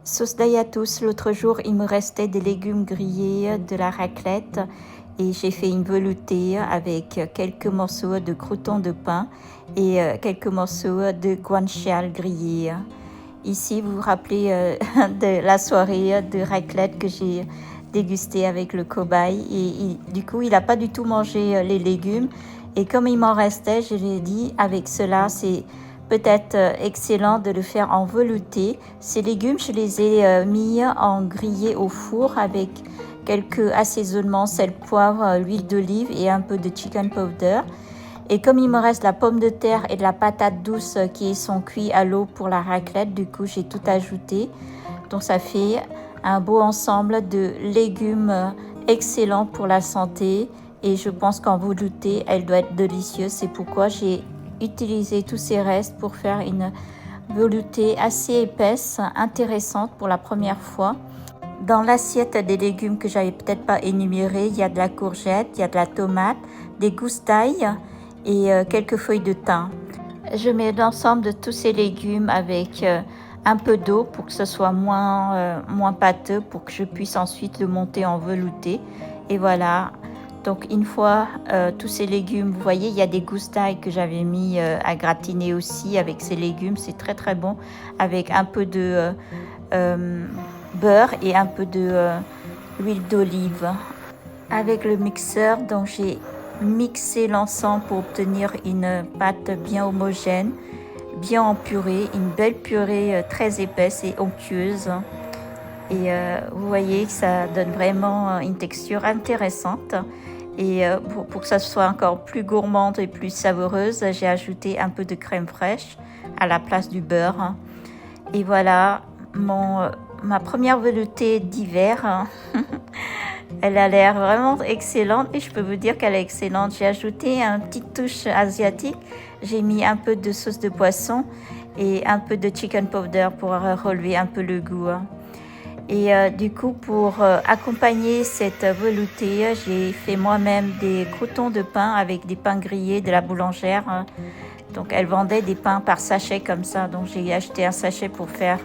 Sauce d'ail à tous, l'autre jour, il me restait des légumes grillés, de la raclette et j'ai fait une veloutée avec quelques morceaux de croûtons de pain et quelques morceaux de guanciale grillés. Ici, vous vous rappelez de la soirée de raclette que j'ai dégustée avec le cobaye et du coup, il n'a pas du tout mangé les légumes et comme il m'en restait, je lui ai dit avec cela, c'est peut-être excellent de le faire en velouté. Ces légumes, je les ai mis en grillé au four avec quelques assaisonnements, sel, poivre, l'huile d'olive et un peu de chicken powder. Et comme il me reste la pomme de terre et de la patate douce qui sont cuits à l'eau pour la raclette, du coup j'ai tout ajouté. Donc ça fait un beau ensemble de légumes excellents pour la santé. Et je pense qu'en velouté, elle doit être délicieuse. C'est pourquoi j'ai utilisé tous ces restes pour faire une veloutée assez épaisse, intéressante pour la première fois. Dans l'assiette des légumes que j'avais peut-être pas énumérés, il y a de la courgette, il y a de la tomate, des gousses d'ail et quelques feuilles de thym. Je mets l'ensemble de tous ces légumes avec un peu d'eau pour que ce soit moins pâteux, pour que je puisse ensuite le monter en velouté. Et voilà. Donc une fois tous ces légumes, vous voyez, il y a des gousses d'ail que j'avais mis à gratiner aussi avec ces légumes. C'est très très bon avec un peu de beurre et un peu de l'huile d'olive. Avec le mixeur, donc j'ai mixé l'ensemble pour obtenir une pâte bien homogène, bien empurée, une belle purée très épaisse et onctueuse. Et vous voyez que ça donne vraiment une texture intéressante. Et pour que ça soit encore plus gourmande et plus savoureuse, j'ai ajouté un peu de crème fraîche à la place du beurre. Et voilà ma première veloutée d'hiver. Elle a l'air vraiment excellente et je peux vous dire qu'elle est excellente. J'ai ajouté une petite touche asiatique. J'ai mis un peu de sauce de poisson et un peu de chicken powder pour relever un peu le goût. Et du coup, pour accompagner cette veloutée, j'ai fait moi-même des croûtons de pain avec des pains grillés de la boulangère. Donc, elle vendait des pains par sachet comme ça. Donc, j'ai acheté un sachet pour faire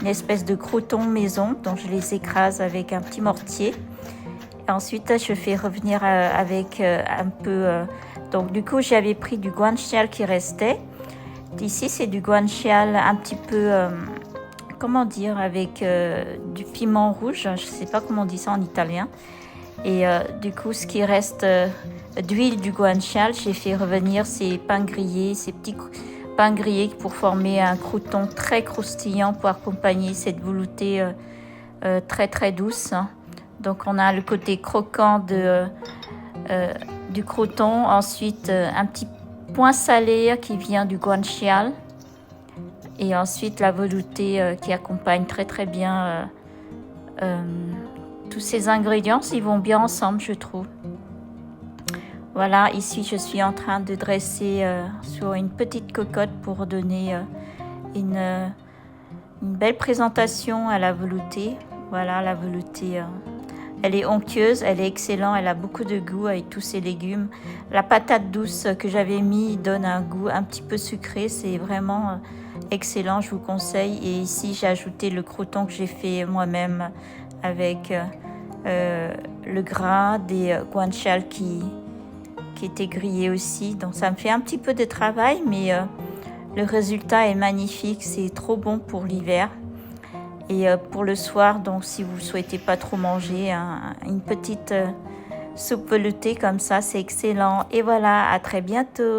une espèce de croûton maison. Donc, je les écrase avec un petit mortier. Et ensuite, je fais revenir avec un peu... donc, du coup, j'avais pris du guanciale qui restait. Ici, c'est du guanciale un petit peu... comment dire, avec du piment rouge, je ne sais pas comment on dit ça en italien. Et du coup, ce qui reste d'huile du guanciale, j'ai fait revenir ces pains grillés, ces petits pains grillés pour former un croûton très croustillant pour accompagner cette veloutée très très douce. Donc on a le côté croquant du croûton, ensuite un petit point salé qui vient du guanciale. Et ensuite la veloutée qui accompagne très très bien tous ces ingrédients, ils vont bien ensemble je trouve. Voilà, ici je suis en train de dresser sur une petite cocotte pour donner une belle présentation à la veloutée. Voilà la veloutée, elle est onctueuse, elle est excellente, elle a beaucoup de goût avec tous ces légumes. La patate douce que j'avais mis donne un goût un petit peu sucré, c'est vraiment excellent, je vous conseille. Et ici j'ai ajouté le croûton que j'ai fait moi-même avec le gras des guanciale qui était grillé aussi. Donc ça me fait un petit peu de travail, mais le résultat est magnifique, c'est trop bon pour l'hiver. Et pour le soir, donc si vous ne souhaitez pas trop manger, une petite soupe veloutée comme ça, c'est excellent. Et voilà, à très bientôt.